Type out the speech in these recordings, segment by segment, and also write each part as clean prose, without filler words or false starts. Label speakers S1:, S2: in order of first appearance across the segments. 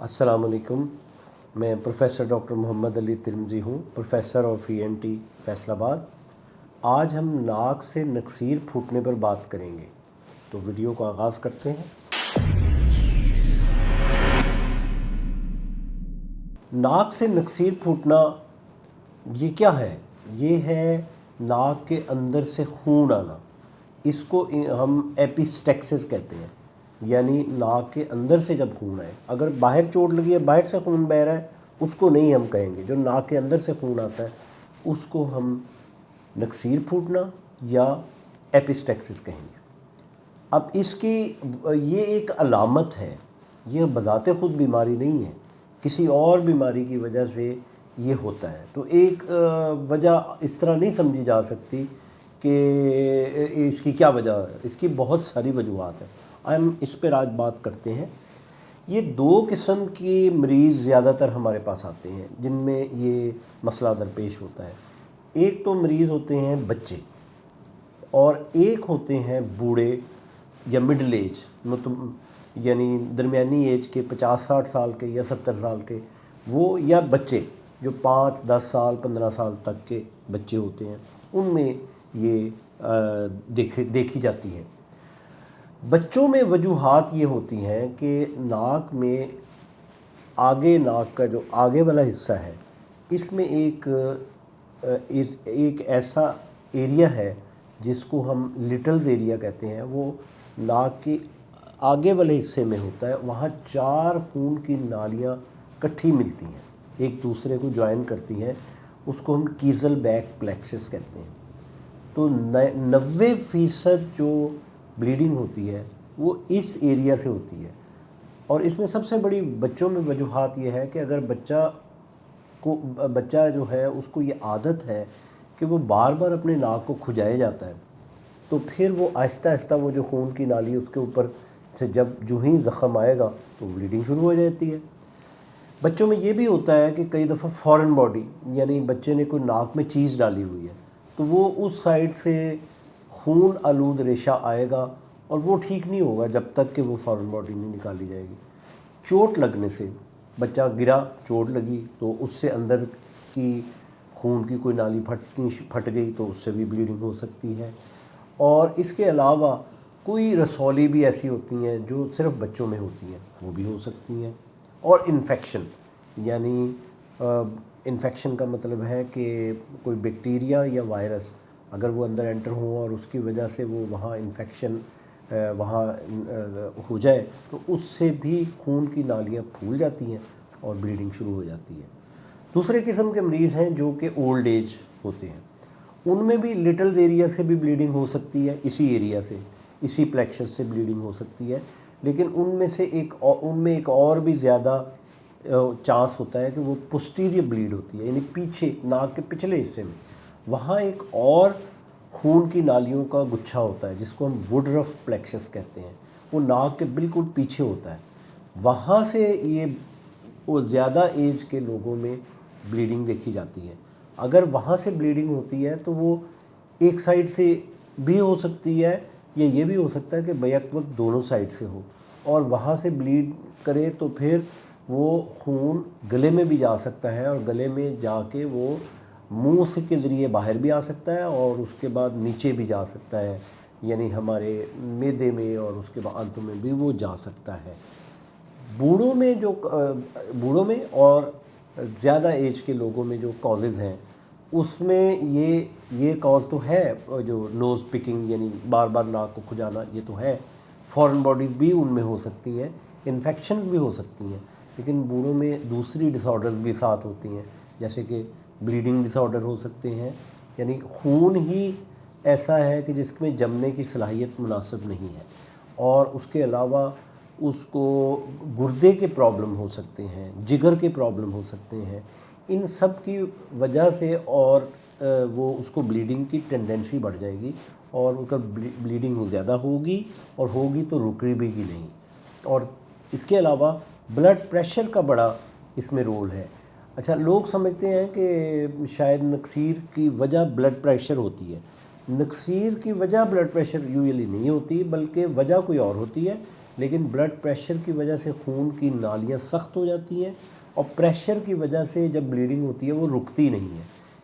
S1: अस्सलाम वालेकुम। मैं प्रोफ़ेसर डॉक्टर मोहम्मद अली तिरमिज़ी हूँ, प्रोफ़ेसर ऑफ ENT फैसलाबाद। आज हम नाक से नक्सीर फूटने पर बात करेंगे, तो वीडियो का आगाज़ करते हैं। नाक से नक्सीर फूटना ये क्या है? ये है नाक के अंदर से खून आना। इसको हम एपिस्टेक्सिस कहते हैं, यानी नाक के अंदर से जब खून आए। अगर बाहर चोट लगी है, बाहर से खून बह रहा है, उसको नहीं हम कहेंगे। जो नाक के अंदर से खून आता है उसको हम नक्सीर फूटना या एपिस्टेक्सिस कहेंगे। अब इसकी ये एक अलामत है, ये बज़ाते ख़ुद बीमारी नहीं है, किसी और बीमारी की वजह से ये होता है। तो एक वजह इस तरह नहीं समझी जा सकती कि इसकी क्या वजह है। इसकी बहुत सारी वजूहात हैं, हम इस पर आज बात करते हैं। ये दो किस्म के मरीज़ ज़्यादातर हमारे पास आते हैं जिनमें ये मसला दरपेश होता है। एक तो मरीज़ होते हैं बच्चे, और एक होते हैं बूढ़े या मिडल एज, मतलब यानी दरमियानी एज के 50-60 साल के या 70 साल के, वो या बच्चे जो 5-10 साल 15 साल तक के बच्चे होते हैं, उनमें ये देखी जाती है। बच्चों में वजूहात ये होती हैं कि नाक में नाक का जो आगे वाला हिस्सा है, इसमें एक ऐसा एरिया है जिसको हम लिटल्स एरिया कहते हैं। वो नाक के आगे वाले हिस्से में होता है। वहाँ 4 खून की नालियाँ इकट्ठी मिलती हैं, एक दूसरे को ज्वाइन करती हैं। उसको हम कीज़ल बैक प्लेक्सिस कहते हैं। तो 90% जो ब्लीडिंग होती है वो इस एरिया से होती है। और इसमें सबसे बड़ी बच्चों में वजूहात ये है कि अगर बच्चा जो है उसको ये आदत है कि वो बार बार अपने नाक को खुजाए जाता है, तो फिर वो आहिस्ता आहिस्ता वो जो खून की नाली उसके ऊपर से जो ही ज़ख़म आएगा तो ब्लीडिंग शुरू हो जाती है। बच्चों में ये भी होता है कि कई दफ़ा फॉरेन बॉडी, यानी बच्चे ने कोई नाक में चीज़ डाली हुई है, तो वो उस साइड से खून आलूद रेशा आएगा और वो ठीक नहीं होगा जब तक कि वो फॉरेन बॉडी नहीं निकाली जाएगी। चोट लगने से, बच्चा गिरा, चोट लगी, तो उससे अंदर की खून की कोई नाली फट गई तो उससे भी ब्लीडिंग हो सकती है। और इसके अलावा कोई रसौली भी ऐसी होती हैं जो सिर्फ बच्चों में होती हैं, वो भी हो सकती हैं। और इन्फेक्शन, यानी इन्फेक्शन का मतलब है कि कोई बैक्टीरिया या वायरस अगर वो अंदर एंटर हो और उसकी वजह से वो वहाँ इन्फेक्शन वहाँ हो जाए, तो उससे भी खून की नालियाँ फूल जाती हैं और ब्लीडिंग शुरू हो जाती है। दूसरे किस्म के मरीज़ हैं जो कि ओल्ड एज होते हैं, उनमें भी लिटल एरिया से भी ब्लीडिंग हो सकती है, इसी एरिया से, इसी प्लेक्सस से ब्लीडिंग हो सकती है। लेकिन उनमें एक और भी ज़्यादा चांस होता है कि वो पोस्टीरियर ब्लीड होती है, यानी पीछे नाक के पिछले हिस्से में, वहाँ एक और खून की नालियों का गुच्छा होता है जिसको हम वुडरफ प्लेक्सस कहते हैं। वो नाक के बिल्कुल पीछे होता है। वहाँ से वो ज़्यादा एज के लोगों में ब्लीडिंग देखी जाती है। अगर वहाँ से ब्लीडिंग होती है तो वो एक साइड से भी हो सकती है, या ये भी हो सकता है कि बैक वक्त दोनों साइड से हो, और वहाँ से ब्लीड करे तो फिर वो खून गले में भी जा सकता है, और गले में जाके वो मुंह से के ज़रिए बाहर भी आ सकता है और उसके बाद नीचे भी जा सकता है, यानी हमारे मैदे में और उसके बाद आंतों में भी वो जा सकता है। बूढ़ों में और ज़्यादा एज के लोगों में जो कॉजेज़ हैं, उसमें ये कॉज तो है, जो नोज़ पिकिंग यानी बार बार नाक को खुजाना, ये तो है। फॉरेन बॉडीज़ भी उनमें हो सकती हैं, इन्फेक्शंस भी हो सकती हैं। लेकिन बूढ़ों में दूसरी डिसऑर्डर्स भी साथ होती हैं, जैसे कि ब्लीडिंग डिसऑर्डर हो सकते हैं, यानी खून ही ऐसा है कि जिसमें जमने की सलाहियत मुनासिब नहीं है, और उसके अलावा उसको गुर्दे के प्रॉब्लम हो सकते हैं, जिगर के प्रॉब्लम हो सकते हैं। इन सब की वजह से और वो उसको ब्लीडिंग की टेंडेंसी बढ़ जाएगी, और उनका ब्लीडिंग ज़्यादा होगी, और होगी तो रुकेगी भी नहीं। और इसके अलावा ब्लड प्रेशर का बड़ा इसमें रोल है। अच्छा, लोग समझते हैं कि शायद नक्सीर की वजह ब्लड प्रेशर होती है। नक्सीर की वजह ब्लड प्रेशर यूजुअली नहीं होती, बल्कि वजह कोई और होती है, لیکن بلڈ پریشر کی وجہ سے خون کی نالیاں سخت ہو جاتی ہیں اور پریشر کی وجہ سے جب بلیڈنگ ہوتی ہے وہ رکتی نہیں ہے.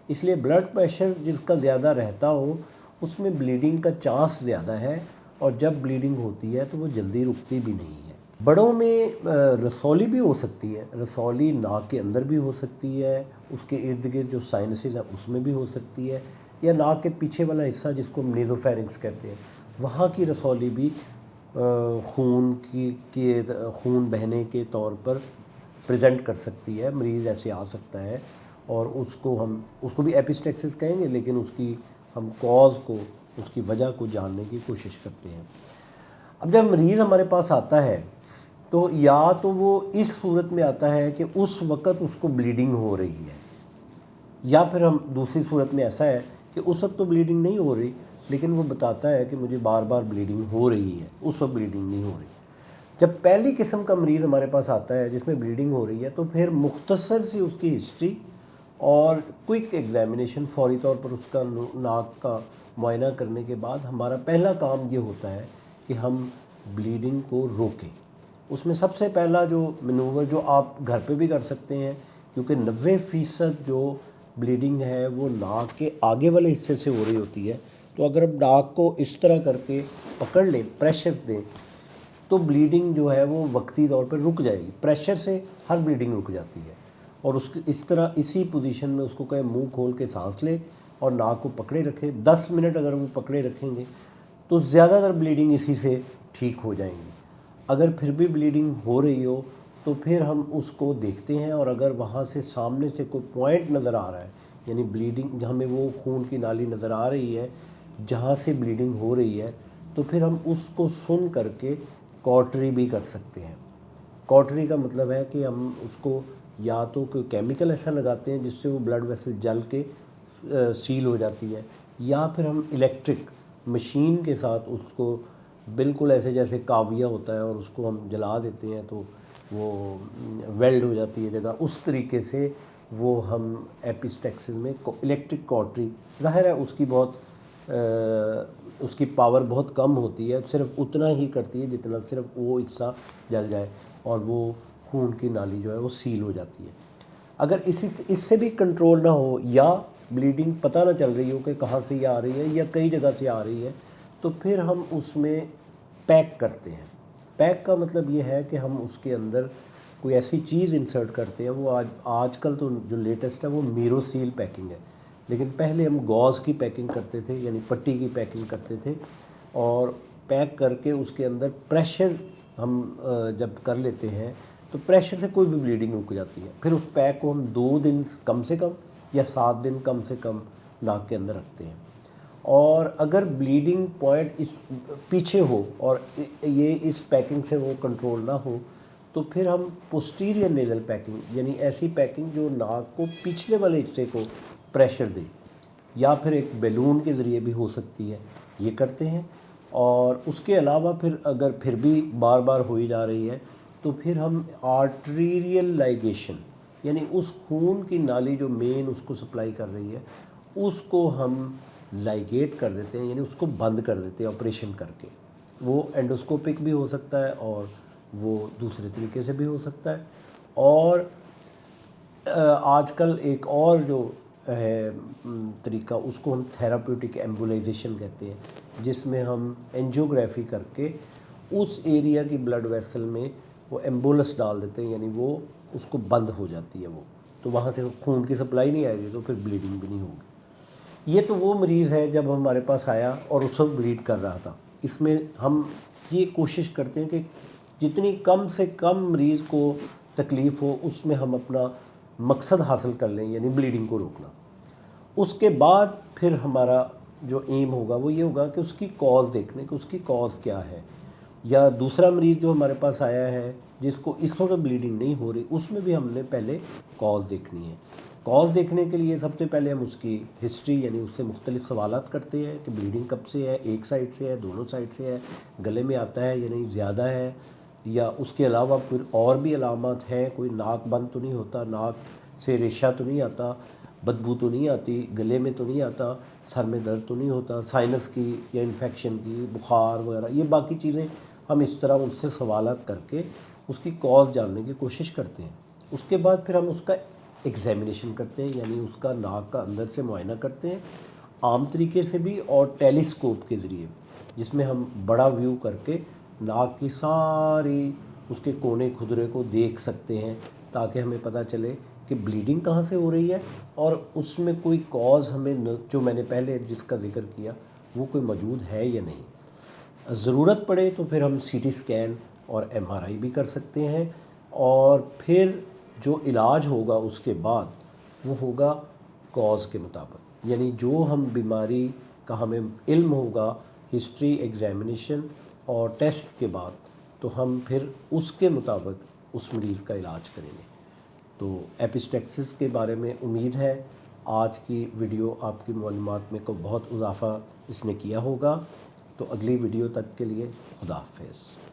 S1: اس لیے بلڈ پریشر جس کا زیادہ رہتا ہو اس میں بلیڈنگ کا چانس زیادہ ہے، اور جب بلیڈنگ ہوتی ہے تو وہ جلدی رکتی بھی نہیں ہے. بڑوں میں رسولی بھی ہو سکتی ہے، رسولی ناک کے اندر بھی ہو سکتی ہے، اس کے ارد گرد جو سائنسز ہیں اس میں بھی ہو سکتی ہے، یا ناک کے پیچھے والا حصہ جس کو نیزوفیرنکس کہتے ہیں وہاں کی رسولی بھی خون بہنے کے طور پر پریزنٹ کر سکتی ہے. مریض ایسے آ سکتا ہے اور اس کو بھی ایپسٹیکسس کہیں گے، لیکن اس کی ہم کاز کو، اس کی وجہ کو جاننے کی کوشش کرتے ہیں. اب جب مریض ہمارے پاس آتا ہے تو یا تو وہ اس صورت میں آتا ہے کہ اس وقت اس کو بلیڈنگ ہو رہی ہے، یا پھر ہم دوسری صورت میں ایسا ہے کہ اس وقت تو بلیڈنگ نہیں ہو رہی لیکن وہ بتاتا ہے کہ مجھے بار بار بلیڈنگ ہو رہی ہے، اس وقت بلیڈنگ نہیں ہو رہی. جب پہلی قسم کا مریض ہمارے پاس آتا ہے جس میں بلیڈنگ ہو رہی ہے تو پھر مختصر سی اس کی ہسٹری اور کوئک ایگزامینیشن، فوری طور پر اس کا ناک کا معائنہ کرنے کے بعد ہمارا پہلا کام یہ ہوتا ہے کہ ہم بلیڈنگ کو روکیں. اس میں سب سے پہلا جو مینوور جو آپ گھر پہ بھی کر سکتے ہیں، کیونکہ 90% جو بلیڈنگ ہے وہ ناک کے آگے والے حصے سے ہو رہی ہوتی ہے، تو اگر آپ ناک کو اس طرح کر کے پکڑ لیں، پریشر دیں، تو بلیڈنگ جو ہے وہ وقتی طور پر رک جائے گی. پریشر سے ہر بلیڈنگ رک جاتی ہے. اور اس طرح اسی پوزیشن میں اس کو کہیں منہ کھول کے سانس لے اور ناک کو پکڑے رکھے. 10 منٹ اگر وہ پکڑے رکھیں گے تو زیادہ تر بلیڈنگ اسی سے ٹھیک ہو جائیں گی. اگر پھر بھی بلیڈنگ ہو رہی ہو تو پھر ہم اس کو دیکھتے ہیں، اور اگر وہاں سے سامنے سے کوئی پوائنٹ نظر آ رہا ہے، یعنی بلیڈنگ ہمیں وہ خون کی نالی نظر آ رہی ہے جہاں سے بلیڈنگ ہو رہی ہے، تو پھر ہم اس کو سن کر کے کاٹری بھی کر سکتے ہیں. کاٹری کا مطلب ہے کہ ہم اس کو یا تو کوئی کیمیکل ایسا لگاتے ہیں جس سے وہ بلڈ ویسل جل کے سیل ہو جاتی ہے، یا پھر ہم الیکٹرک مشین کے ساتھ اس کو بالکل ایسے جیسے کاویہ ہوتا ہے اور اس کو ہم جلا دیتے ہیں تو وہ ویلڈ ہو جاتی ہے جگہ، اس طریقے سے وہ ہم ایپسٹیکسس میں الیکٹرک کاٹری، ظاہر ہے اس کی اس کی پاور بہت کم ہوتی ہے، صرف اتنا ہی کرتی ہے جتنا صرف وہ حصہ جل جائے اور وہ خون کی نالی جو ہے وہ سیل ہو جاتی ہے. اگر اس سے بھی کنٹرول نہ ہو، یا بلیڈنگ پتہ نہ چل رہی ہو کہ کہاں سے یہ آ رہی ہے یا کئی جگہ سے آ رہی ہے، تو پھر ہم اس میں پیک کرتے ہیں. پیک کا مطلب یہ ہے کہ ہم اس کے اندر کوئی ایسی چیز انسرٹ کرتے ہیں. وہ آج کل تو جو لیٹسٹ ہے وہ میرو سیل پیکنگ ہے، لیکن پہلے ہم گوز کی پیکنگ کرتے تھے، یعنی پٹی کی پیکنگ کرتے تھے، اور پیک کر کے اس کے اندر پریشر ہم جب کر لیتے ہیں تو پریشر سے کوئی بھی بلیڈنگ رک جاتی ہے. پھر اس پیک کو ہم 2 دن کم سے کم یا 7 دن کم سے کم ناک کے اندر رکھتے ہیں. اور اگر بلیڈنگ پوائنٹ اس پیچھے ہو اور یہ اس پیکنگ سے وہ کنٹرول نہ ہو تو پھر ہم پوسٹیریئر نیزل پیکنگ، یعنی ایسی پیکنگ جو ناک کو پچھلے والے حصے کو پریشر دے، یا پھر ایک بیلون کے ذریعے بھی ہو سکتی ہے، یہ کرتے ہیں. اور اس کے علاوہ پھر اگر پھر بھی بار بار ہوئی جا رہی ہے تو پھر ہم آرٹریریل لائگیشن، یعنی اس خون کی نالی جو مین اس کو سپلائی کر رہی ہے اس کو ہم لائگیٹ کر دیتے ہیں، یعنی اس کو بند کر دیتے ہیں آپریشن کر کے. وہ اینڈوسکوپک بھی ہو سکتا ہے اور وہ دوسرے طریقے سے بھی ہو سکتا ہے. اور آج کل ایک اور جو ہے طریقہ، اس کو ہم تھیراپیوٹک ایمبولائزیشن کہتے ہیں، جس میں ہم اینجیوگرافی کر کے اس ایریا کی بلڈ ویسل میں وہ ایمبولس ڈال دیتے ہیں، یعنی وہ اس کو بند ہو جاتی ہے، وہ تو وہاں سے خون کی سپلائی نہیں آئے گی تو پھر بلیڈنگ بھی نہیں ہوگی. یہ تو وہ مریض ہے جب ہمارے پاس آیا اور اس وقت بلیڈ کر رہا تھا. اس میں ہم یہ کوشش کرتے ہیں کہ جتنی کم سے کم مریض کو تکلیف ہو اس میں ہم اپنا مقصد حاصل کر لیں، یعنی بلیڈنگ کو روکنا. اس کے بعد پھر ہمارا جو ایم ہوگا وہ یہ ہوگا کہ اس کی کاز دیکھنے کہ اس کی کاز کیا ہے. یا دوسرا مریض جو ہمارے پاس آیا ہے جس کو اس وقت بلیڈنگ نہیں ہو رہی، اس میں بھی ہم نے پہلے کاز دیکھنی ہے. کاز دیکھنے کے لیے سب سے پہلے ہم اس کی ہسٹری، یعنی اس سے مختلف سوالات کرتے ہیں کہ بلیڈنگ کب سے ہے، ایک سائڈ سے ہے، دونوں سائڈ سے ہے، گلے میں آتا ہے یا نہیں زیادہ ہے، یا اس کے علاوہ پھر اور بھی علامات ہیں، کوئی ناک بند تو نہیں ہوتا، ناک سے ریشہ تو نہیں آتا، بدبو تو نہیں آتی، گلے میں تو نہیں آتا، سر میں درد تو نہیں ہوتا، سائنس کی یا انفیکشن کی، بخار وغیرہ، یہ باقی چیزیں हम इस तरह उनसे सवालात करके उसकी कॉज जानने की कोशिश करते हैं। उसके बाद फिर हम उसका एग्ज़ामिनेशन करते हैं, यानी उसका नाक का अंदर से मुआयना करते हैं, आम तरीके से भी और टेलीस्कोप के ज़रिए, जिसमें हम बड़ा व्यू करके नाक की सारी उसके कोने खुदरे को देख सकते हैं, ताकि हमें पता चले कि ब्लीडिंग कहाँ से हो रही है और उसमें कोई कॉज हमें जो मैंने पहले जिसका ज़िक्र किया वो कोई मौजूद है या नहीं। ज़रूरत पड़े तो फिर हम सीटी स्कैन और एमआरआई भी कर सकते हैं, और फिर जो इलाज होगा उसके बाद वो होगा कॉज के मुताबिक, यानी जो हम बीमारी का हमें इल्म होगा हिस्ट्री, एग्ज़ामिनेशन और टेस्ट के बाद, तो हम फिर उसके मुताबिक उस मरीज़ का इलाज करेंगे। तो एपिस्टेक्सिस के बारे में उम्मीद है आज की वीडियो आपकी मालूमात में को बहुत इजाफ़ा इसने किया होगा। तो अगली वीडियो तक के लिए खुदा हाफ़िज़।